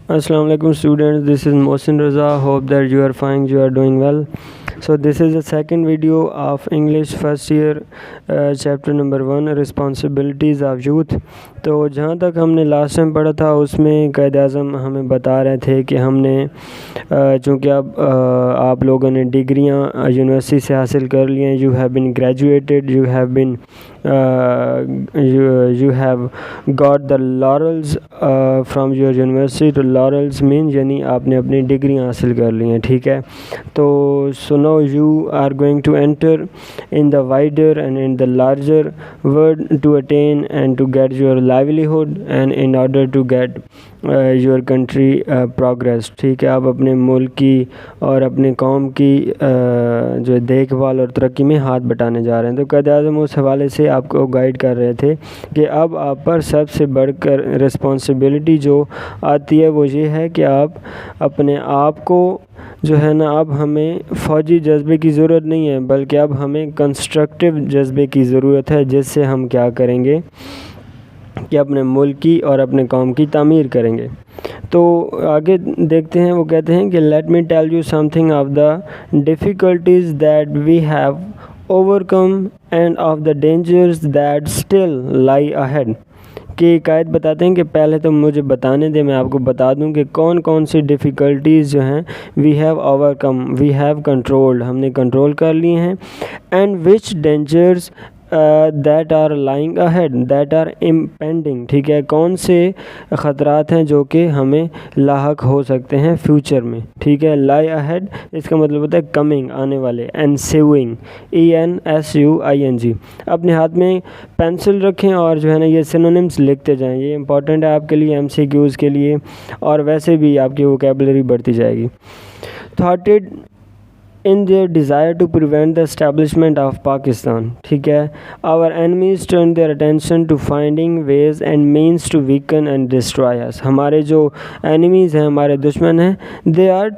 Assalamu alaikum students, this is Mohsin Raza. Hope that you are fine, you are doing well. So this is the second video of English first year chapter number 1 responsibilities of youth. تو جہاں تک ہم نے last time پڑھا تھا اس میں قائد اعظم ہمیں بتا رہے تھے کہ ہم نے چونکہ اب آپ لوگوں نے ڈگریاں یونیورسٹی سے حاصل کر لی ہیں, you have been graduated, you have got the laurels from your university. تو laurels mean یعنی آپ نے اپنی ڈگریاں حاصل کر لی ہیں, ٹھیک ہے. تو now you are going to enter in the wider and in the larger world to attain and to get your livelihood and in order to get your country progress. ٹھیک ہے, آپ اپنے ملک کی اور اپنے قوم کی جو دیکھ بھال اور ترقی میں ہاتھ بٹانے جا رہے ہیں. تو قائد اعظم اس حوالے سے آپ کو گائیڈ کر رہے تھے کہ اب آپ پر سب سے بڑھ کر رسپانسبلٹی جو آتی ہے وہ یہ ہے کہ آپ اپنے آپ کو جو ہے نا, اب ہمیں فوجی جذبے کی ضرورت نہیں ہے بلکہ اب ہمیں کنسٹرکٹیو جذبے کی ضرورت ہے, جس سے ہم کیا کریں گے کہ اپنے ملک کی اور اپنے قوم کی تعمیر کریں گے. تو آگے دیکھتے ہیں, وہ کہتے ہیں کہ let me tell you something of the difficulties that we have overcome and of the dangers that still lie ahead. کہ قائد بتاتے ہیں کہ پہلے تو مجھے بتانے دیں, میں آپ کو بتا دوں کہ کون کون سی ڈیفیکلٹیز جو ہیں we have overcome, we have controlled, ہم نے کنٹرول کر لی ہیں, and which dangers that are lying ahead that are impending. ٹھیک ہے, کون سے خطرات ہیں جو کہ ہمیں لاحق ہو سکتے ہیں فیوچر میں. ٹھیک ہے, لائی اہیڈ اس کا مطلب ہوتا ہے کمنگ, آنے والے, انسیوئنگ, ENSUING. اپنے ہاتھ میں پینسل رکھیں اور جو ہے نا یہ سینونیمز لکھتے جائیں, یہ امپورٹنٹ ہے آپ کے لیے MCQs کے لیے, اور ویسے بھی آپ کی ووکیبلری بڑھتی جائے گی. تھاٹڈ in their desire to prevent the establishment of Pakistan. ٹھیک ہے, our enemies turn their attention to finding ways and means to weaken and destroy us. ہمارے جو اینیمیز ہیں, ہمارے دشمن ہیں, they are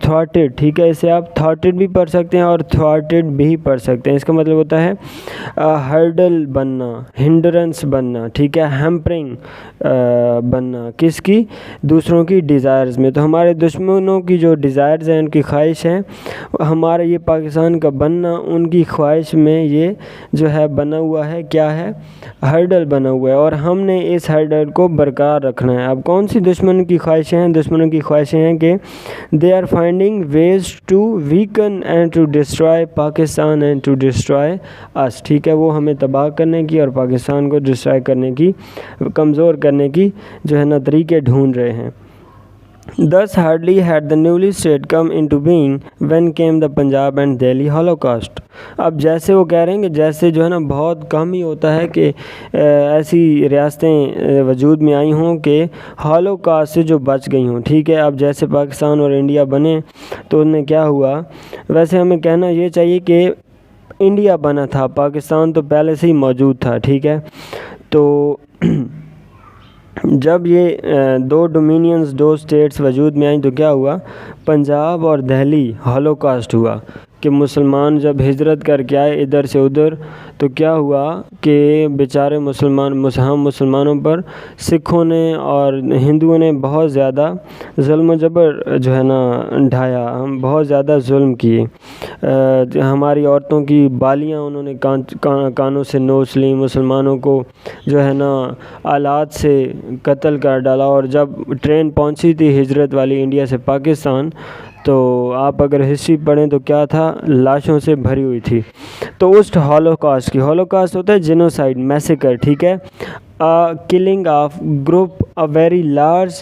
thwarted. ٹھیک ہے, اسے آپ thwarted بھی پڑھ سکتے ہیں اور thwarted بھی پڑھ سکتے ہیں. اس کا مطلب ہوتا ہے ہرڈل بننا, ہنڈرنس بننا, ٹھیک ہے, ہیمپرنگ بننا, کس کی, دوسروں کی ڈیزائرز میں. تو ہمارے دشمنوں کی جو ڈیزائرز ہیں, ان کی خواہش ہیں, ہمارا یہ پاکستان کا بننا ان کی خواہش میں یہ جو ہے بنا ہوا ہے, کیا ہے, ہرڈل بنا ہوا ہے, اور ہم نے اس ہرڈل کو برقرار رکھنا ہے. اب کون سی دشمن کی خواہشیں ہیں؟ دشمنوں کی خواہشیں ہیں کہ they are finding ways to weaken and to destroy Pakistan and to destroy us. ٹھیک ہے, وہ ہمیں تباہ کرنے کی اور پاکستان کو ڈسٹرائے کرنے کی, کمزور کرنے کی جو ہے نا طریقے ڈھونڈ رہے ہیں. Thus hardly had the newly state come into being when came the Punjab and Delhi Holocaust. اب جیسے وہ کہہ رہے ہیں کہ جیسے جو ہے نا بہت کم ہی ہوتا ہے کہ ایسی ریاستیں وجود میں آئی ہوں کہ ہالوکاسٹ سے جو بچ گئی ہوں. ٹھیک ہے, اب جیسے پاکستان اور انڈیا بنے تو ان میں کیا ہوا, ویسے ہمیں کہنا یہ چاہیے کہ انڈیا بنا تھا, پاکستان تو پہلے سے ہی موجود تھا. ٹھیک ہے, تو جب یہ دو ڈومینینز, دو اسٹیٹس وجود میں آئیں تو کیا ہوا, پنجاب اور دہلی ہالوکاسٹ ہوا. کہ مسلمان جب ہجرت کر کے آئے ادھر سے ادھر تو کیا ہوا کہ بیچارے ہم مسلمانوں پر سکھوں نے اور ہندوؤں نے بہت زیادہ ظلم و جبر جو ہے نا ڈھایا, ہم بہت زیادہ ظلم کیے. ہماری عورتوں کی بالیاں انہوں نے کانوں سے نوچ لیں, مسلمانوں کو جو ہے نا آلات سے قتل کر ڈالا. اور جب ٹرین پہنچی تھی ہجرت والی انڈیا سے پاکستان, تو آپ اگر ہسٹری پڑھیں تو کیا تھا, لاشوں سے بھری ہوئی تھی. تو اس ہالوکاسٹ کی, ہالوکاسٹ ہوتا ہے جینوسائیڈ, میسیکر. ٹھیک ہے, killing of group, a very large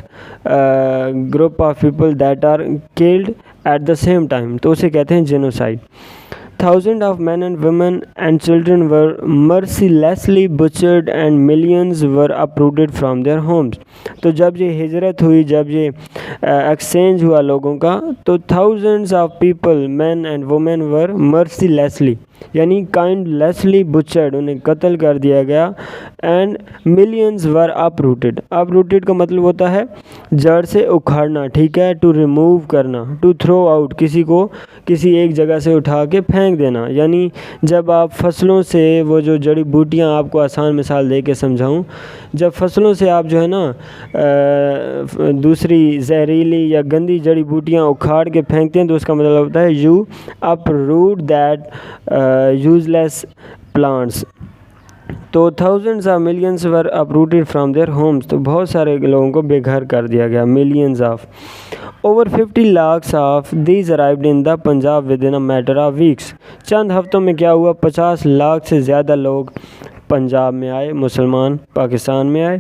group of people that are killed at the same time, تو اسے کہتے ہیں genocide. Thousands of men and women and children were mercilessly butchered and millions were uprooted from their homes. تو جب یہ ہجرت ہوئی, جب یہ ایکسچینج ہوا لوگوں کا, تو thousands of people, men and women were mercilessly یعنی کائنڈلیسلی بچرڈ, انہیں قتل کر دیا گیا. And millions were uprooted. Uprooted کا مطلب ہوتا ہے جڑ سے اکھاڑنا. ٹھیک ہے, ٹو ریموو کرنا, ٹو تھرو آؤٹ, کسی کو کسی ایک جگہ سے اٹھا کے پھینک دینا. یعنی جب آپ فصلوں سے, وہ جو جڑی بوٹیاں, آپ کو آسان مثال دے کے سمجھاؤں, جب فصلوں سے آپ جو ہے نا دوسری زہریلی یا گندی جڑی بوٹیاں اکھاڑ کے پھینکتے ہیں تو اس کا مطلب ہوتا ہے you uproot that useless plants. تو thousands of millions were uprooted from their homes. تو بہت سارے لوگوں کو بے گھر کر دیا گیا. Millions of over 50 lakhs of these arrived in the Punjab with in a matter of weeks. چند ہفتوں میں کیا ہوا, 50 لاکھ سے زیادہ لوگ پنجاب میں آئے, مسلمان پاکستان میں آئے.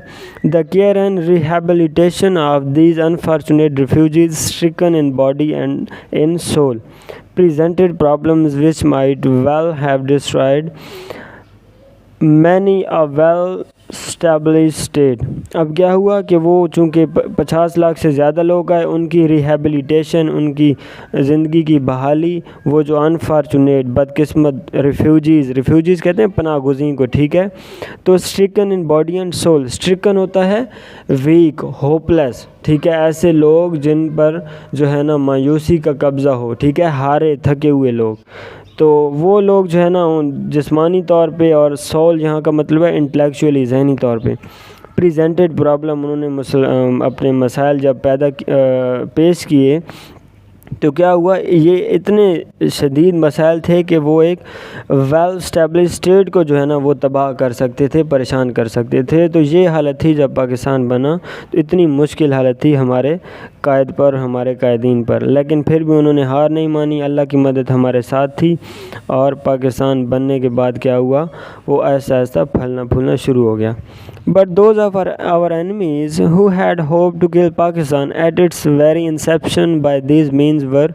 The care and rehabilitation of these unfortunate refugees stricken in body and in soul presented problems which might well have destroyed many a well-established state. اب کیا ہوا کہ وہ چونکہ 50 لاکھ سے زیادہ لوگ آئے, ان کی ریہیبلیٹیشن, ان کی زندگی کی بحالی, وہ جو انفارچونیٹ بدقسمت ریفیوجیز کہتے ہیں پناہ گزین کو, ٹھیک ہے. تو stricken in body and civil, stricken ہوتا ہے ویک, ہوپلیس, ٹھیک ہے, ایسے لوگ جن پر جو ہے نا مایوسی کا قبضہ ہو, ٹھیک ہے, ہارے تھکے ہوئے لوگ. تو وہ لوگ جو ہے نا جسمانی طور پہ, اور سول یہاں کا مطلب ہے انٹلیکچولی, ذہنی طور پہ. پریزنٹڈ پرابلم, انہوں نے اپنے مسائل جب پیش کیے تو کیا ہوا, یہ اتنے شدید مسائل تھے کہ وہ ایک ویل اسٹیبلش اسٹیٹ کو جو ہے نا وہ تباہ کر سکتے تھے, پریشان کر سکتے تھے. تو یہ حالت تھی جب پاکستان بنا, تو اتنی مشکل حالت تھی ہمارے قائد پر, ہمارے قائدین پر. لیکن پھر بھی انہوں نے ہار نہیں مانی, اللہ کی مدد ہمارے ساتھ تھی, اور پاکستان بننے کے بعد کیا ہوا, وہ آہستہ آہستہ پھلنا پھولنا شروع ہو گیا. But those of our enemies who had hoped to kill Pakistan at its very inception by these means were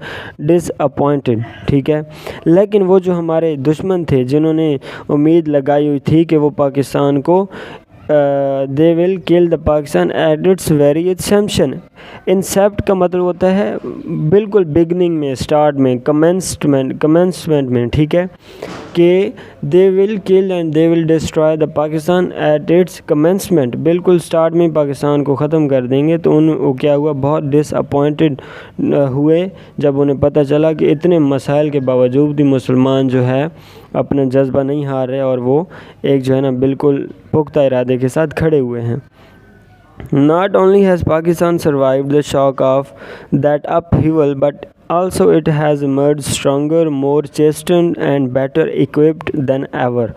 disappointed. ٹھیک ہے, لیکن وہ جو ہمارے دشمن تھے, جنہوں نے امید لگائی ہوئی تھی کہ وہ پاکستان کو they will kill the Pakistan at its very inception. انسیپٹ کا مطلب ہوتا ہے بالکل بگننگ میں, اسٹارٹ میں, کمنسمنٹ میں, ٹھیک ہے, کہ they will kill and they will destroy the Pakistan at its commencement, بالکل اسٹارٹ میں پاکستان کو ختم کر دیں گے. تو وہ کیا ہوا, بہت ڈس اپوائنٹڈ ہوئے جب انہیں پتہ چلا کہ اتنے مسائل کے باوجود بھی مسلمان جو ہے اپنا جذبہ نہیں ہار رہے, اور وہ ایک جو ہے نا بالکل پختہ ارادے کے ساتھ کھڑے ہوئے ہیں. Not only has Pakistan survived the shock of that upheaval, but also it has emerged stronger, more chastened and better equipped than ever.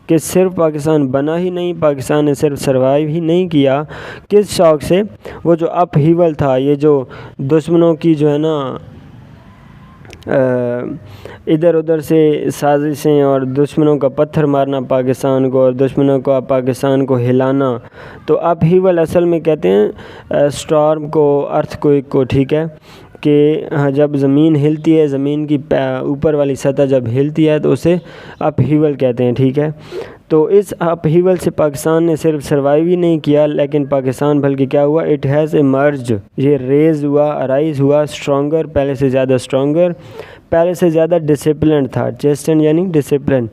کہ صرف پاکستان بنا ہی نہیں, پاکستان نے صرف سروائیو ہی نہیں کیا. کس شوق سے, وہ جو اپہیول تھا, یہ جو دشمنوں کی جو ہے نا ادھر ادھر سے سازشیں, اور دشمنوں کا پتھر مارنا پاکستان کو, اور دشمنوں کا پاکستان کو ہلانا. تو اپہیول اصل میں کہتے ہیں اسٹارم کو, ارتھ کوئک کو, ٹھیک ہے, کہ جب زمین ہلتی ہے, زمین کی اوپر والی سطح جب ہلتی ہے تو اسے اپہیول کہتے ہیں, ٹھیک ہے. تو اس اپہیول سے پاکستان نے صرف سروائیو ہی نہیں کیا, لیکن پاکستان بلکہ کیا ہوا, اٹ ہیز ایمرجڈ, یہ ریز ہوا, ارائز ہوا, اسٹرانگر, پہلے سے زیادہ اسٹرانگر, پہلے سے زیادہ ڈسپلنڈ تھا, چیسٹن یعنی discipline,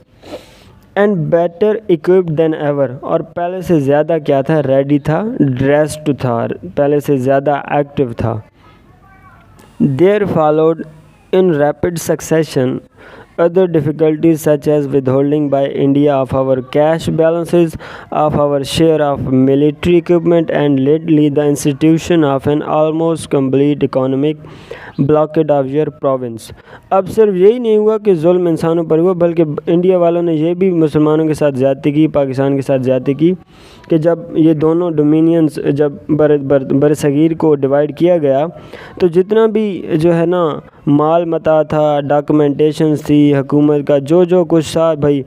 and better equipped than ever, اور پہلے سے زیادہ کیا تھا, ریڈی تھا, ڈریسڈ تھا, پہلے سے زیادہ ایکٹیو تھا. There followed in rapid succession other difficulties such as withholding by India of our cash balances, of our share of military equipment, and lately the institution of an almost complete economic blockade of your province. اب صرف یہی نہیں ہوا کہ ظلم انسانوں پر ہوا, بلکہ انڈیا والوں نے یہ بھی مسلمانوں کے ساتھ زیادتی کی, پاکستان کے ساتھ زیادتی کی, کہ جب یہ دونوں ڈومینینز جب بر صغیر کو ڈیوائیڈ کیا گیا, تو جتنا بھی جو ہے نا مال متا تھا, ڈاکومنٹیشنز تھی حکومت کا, جو کچھ تھا بھائی,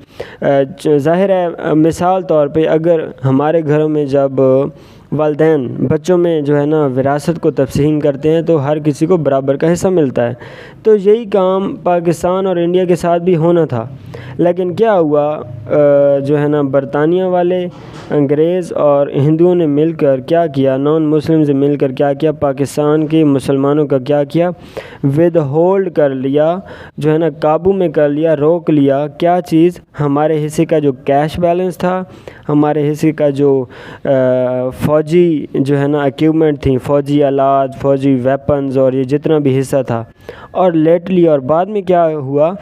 ظاہر ہے مثال طور پہ اگر ہمارے گھروں میں جب والدین بچوں میں جو ہے نا وراثت کو تقسیم کرتے ہیں تو ہر کسی کو برابر کا حصہ ملتا ہے. تو یہی کام پاکستان اور انڈیا کے ساتھ بھی ہونا تھا. لیکن کیا ہوا, جو ہے نا برطانیہ والے, انگریز اور ہندوؤں نے مل کر کیا کیا, نان مسلم سے مل کر کیا کیا, پاکستان کے مسلمانوں کا کیا کیا, ود ہولڈ کر لیا, جو ہے نا قابو میں کر لیا, روک لیا. کیا چیز, ہمارے حصے کا جو کیش بیلنس تھا, ہمارے حصے کا جو فوجی جو ہے نا اکیوپمنٹ تھیں, فوجی آلات, فوجی ویپنز, اور یہ جتنا بھی حصہ تھا. اور لیٹلی, اور بعد میں کیا ہوا,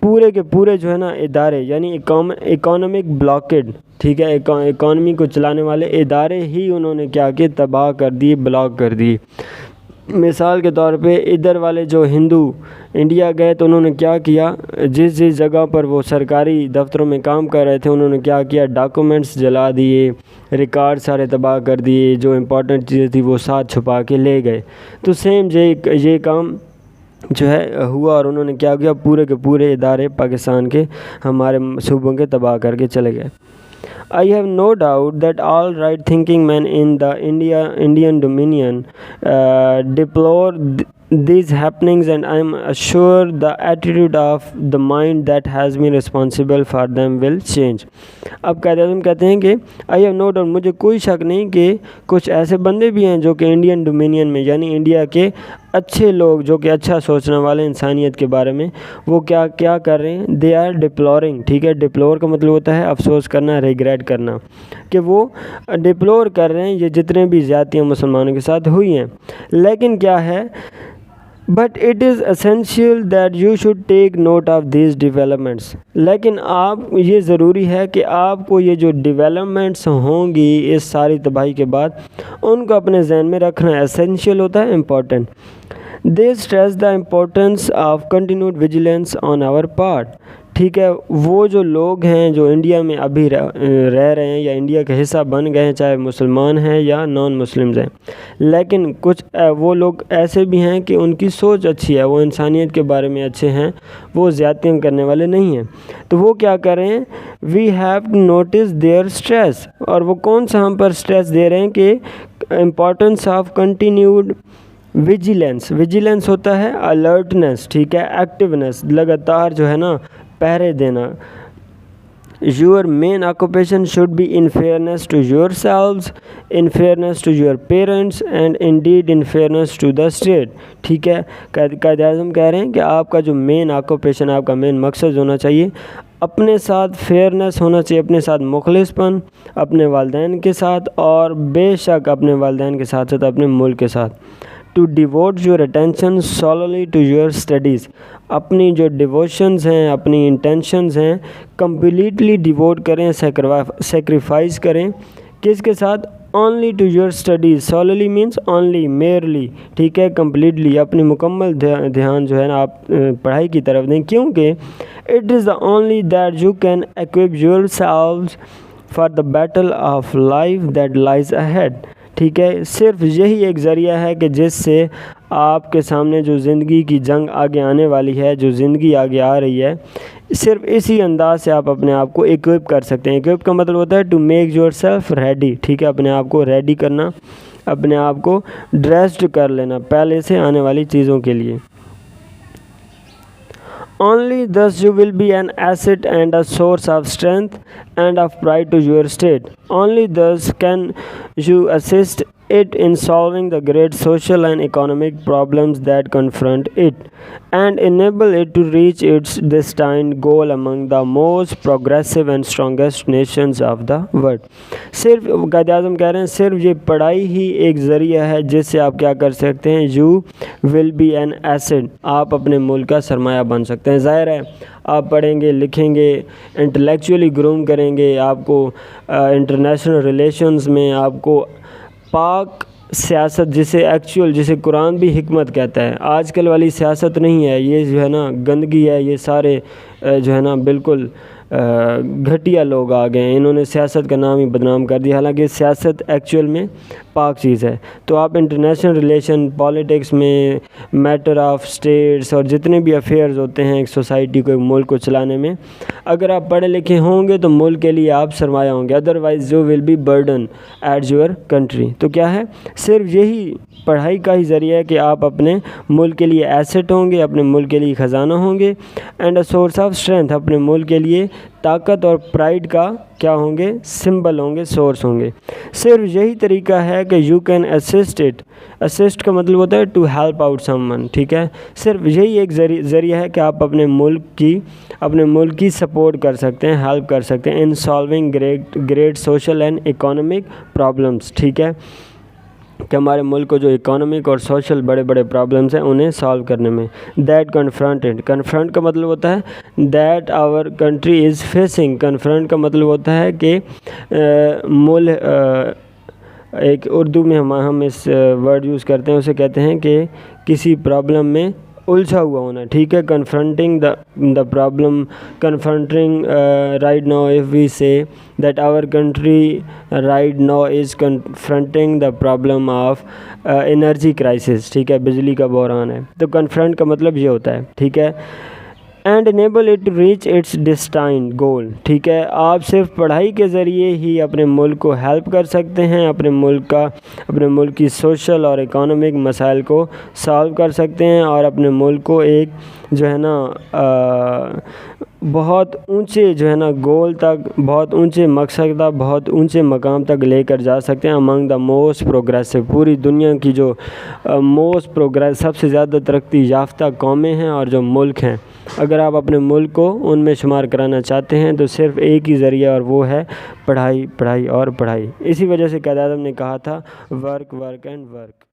پورے کے پورے جو ہے نا ادارے, یعنی اکانومک بلاکیڈ, ٹھیک ہے, اکانومی کو چلانے والے ادارے ہی انہوں نے کیا کہ تباہ کر دیے, بلاک کر دیے. مثال کے طور پہ ادھر والے جو ہندو انڈیا گئے تو انہوں نے کیا کیا، جس جگہ پر وہ سرکاری دفتروں میں کام کر رہے تھے انہوں نے کیا کیا، ڈاکومنٹس جلا دیے، ریکارڈ سارے تباہ کر دیے، جو امپورٹنٹ چیزیں تھی وہ ساتھ چھپا کے لے گئے۔ تو سیم یہ کام جو ہے ہوا، اور انہوں نے کیا کیا، پورے کے پورے ادارے پاکستان کے ہمارے صوبوں کے تباہ کر کے چلے گئے۔ I have no doubt that all right-thinking men in the Indian Dominion deplore these happenings, and I am sure the attitude of the mind that has been responsible for them will change. اب قائد اعظم کہتے ہیں کہ I have no doubt، مجھے کوئی شک نہیں کہ کچھ ایسے بندے بھی ہیں جو کہ انڈین ڈومینین میں یعنی انڈیا کے اچھے لوگ جو کہ اچھا سوچنے والے انسانیت کے بارے میں، وہ کیا کر رہے ہیں، they are deploring، ٹھیک ہے، ڈپلور کا مطلب ہوتا ہے افسوس کرنا، ریگریٹ کرنا، کہ وہ ڈپلور کر رہے ہیں یہ جتنے بھی زیادتیاں مسلمانوں کے ساتھ ہوئی ہیں۔ لیکن کیا ہے، but it is essential that you should take note of these developments، لیکن آپ یہ ضروری ہے کہ آپ کو یہ جو ڈیولپمنٹس ہوں گی اس ساری تباہی کے بعد ان کو اپنے ذہن میں رکھنا اسینشیل ہوتا ہے، important. They stress the importance of continued vigilance on our part، ٹھیک ہے، وہ جو لوگ ہیں جو انڈیا میں ابھی رہ رہے ہیں یا انڈیا کا حصہ بن گئے ہیں، چاہے مسلمان ہیں یا نان مسلمز ہیں، لیکن کچھ وہ لوگ ایسے بھی ہیں کہ ان کی سوچ اچھی ہے، وہ انسانیت کے بارے میں اچھے ہیں، وہ زیادتیاں کرنے والے نہیں ہیں، تو وہ کیا کر رہے ہیں، we have to notice their stress، اور وہ کون سا ہم پر سٹریس دے رہے ہیں کہ importance of continued ویجیلنس ہوتا ہے الرٹنس، ٹھیک ہے، ایکٹیونیس، لگاتار جو ہے نا پہرے دینا۔ Your main occupation should be in fairness to yourselves, in fairness to your parents, and indeed in fairness to the state، ٹھیک ہے، قائد اعظم کہہ رہے ہیں کہ آپ کا جو مین آکوپیشن، آپ کا مین مقصد ہونا چاہیے، اپنے ساتھ فیئرنس ہونا چاہیے، اپنے ساتھ مخلص پن، اپنے والدین کے ساتھ، اور بے شک اپنے والدین کے ساتھ ساتھ اپنے ملک کے ساتھ۔ To devote your attention solely to your studies، اپنی جو ڈیووشنز ہیں، اپنی انٹینشنز ہیں، کمپلیٹلی ڈیووٹ کریں، سیکریفائز کریں، کس کے ساتھ، only to your studies، solely means only، merely، ٹھیک ہے، کمپلیٹلی، اپنی مکمل دھیان جو ہے نا آپ پڑھائی کی طرف دیں، کیونکہ it is the only that you can equip yourselves for the battle of life that lies ahead، ٹھیک ہے، صرف یہی ایک ذریعہ ہے کہ جس سے آپ کے سامنے جو زندگی کی جنگ آگے آنے والی ہے، جو زندگی آگے آ رہی ہے، صرف اسی انداز سے آپ اپنے آپ کو ایکوپ کر سکتے ہیں۔ ایکوپ کا مطلب ہوتا ہے to make yourself ready, ٹھیک ہے، اپنے آپ کو ریڈی کرنا، اپنے آپ کو ڈریسڈ کر لینا پہلے سے آنے والی چیزوں کے لیے۔ Only thus you will be an asset and a source of strength and of pride to your state. Only thus can you assist it in solving the great social and economic problems that confront it, and enable it to reach its destined goal among the most progressive and strongest nations of the world۔ صرف قائد اعظم کہہ رہے ہیں صرف یہ پڑھائی ہی ایک ذریعہ ہے جس سے آپ کیا کر سکتے ہیں، you will be an asset، آپ اپنے ملک کا سرمایہ بن سکتے ہیں۔ ظاہر ہے آپ پڑھیں گے، لکھیں گے، انٹلیکچولی گروم کریں گے، آپ کو انٹرنیشنل ریلیشنز میں آپ کو پاک سیاست جسے قرآن بھی حکمت کہتا ہے، آج کل والی سیاست نہیں ہے، یہ جو ہے نا گندگی ہے، یہ سارے جو ہے نا بالکل گھٹیا لوگ آ گئے ہیں، انہوں نے سیاست کا نام ہی بدنام کر دیا، حالانکہ سیاست ایکچوئل میں پاک چیز ہے۔ تو آپ انٹرنیشنل ریلیشن، پالیٹکس میں، میٹر آف اسٹیٹس اور جتنے بھی افیئرز ہوتے ہیں ایک سوسائٹی کو، ایک ملک کو چلانے میں، اگر آپ پڑھے لکھے ہوں گے تو ملک کے لیے آپ سرمایہ ہوں گے، otherwise you will be burden at your country. تو کیا ہے، صرف یہی پڑھائی کا ہی ذریعہ ہے کہ آپ اپنے ملک کے لیے ایسٹ ہوں گے، اپنے ملک کے لیے خزانہ ہوں گے، and a source of strength, اپنے ملک کے لیے طاقت اور پرائڈ کا کیا ہوں گے، سمبل ہوں گے، سورس ہوں گے۔ صرف یہی طریقہ ہے کہ you can assist it, assist کا مطلب ہوتا ہے to help out someone, ٹھیک ہے، صرف یہی ایک ذریعہ ہے کہ آپ اپنے ملک کی سپورٹ کر سکتے ہیں، ہیلپ کر سکتے ہیں in solving great social and economic problems, ٹھیک ہے، کہ ہمارے ملک کو جو اکانومک اور سوشل بڑے بڑے پرابلمس ہیں انہیں سالو کرنے میں۔ دیٹ کنفرنٹ کا مطلب ہوتا ہے that our country is facing, confront کا مطلب ہوتا ہے کہ ایک اردو میں ہم اس ورڈ یوز کرتے ہیں، اسے کہتے ہیں کہ کسی پرابلم میں الجھا ہوا ہونا، ٹھیک ہے. Confronting the problem, confronting right now if we say that our country right now is confronting the problem of energy crisis, ٹھیک ہے، بجلی کا بحران ہے. تو کنفرنٹ کا مطلب یہ ہوتا ہے، ٹھیک ہے. And enable it to reach its destined goal, ٹھیک ہے. آپ صرف پڑھائی کے ذریعے ہی اپنے ملک کو ہیلپ کر سکتے ہیں، اپنے ملک کی سوشل اور اکانومک مسائل کو سالو کر سکتے ہیں، اور اپنے ملک کو ایک جو ہے نا بہت اونچے جو ہے نا گول تک، بہت اونچے مقصد تک، بہت اونچے مقام تک لے کر جا سکتے ہیں. امنگ دا موسٹ پروگریسو، پوری دنیا کی جو سب سے زیادہ ترقی یافتہ قومیں ہیں اور جو ملک ہیں، اگر آپ اپنے ملک کو ان میں شمار کرانا چاہتے ہیں تو صرف ایک ہی ذریعہ، اور وہ ہے پڑھائی، پڑھائی اور پڑھائی. اسی وجہ سے قائد اعظم نے کہا تھا ورک ورک اینڈ ورک.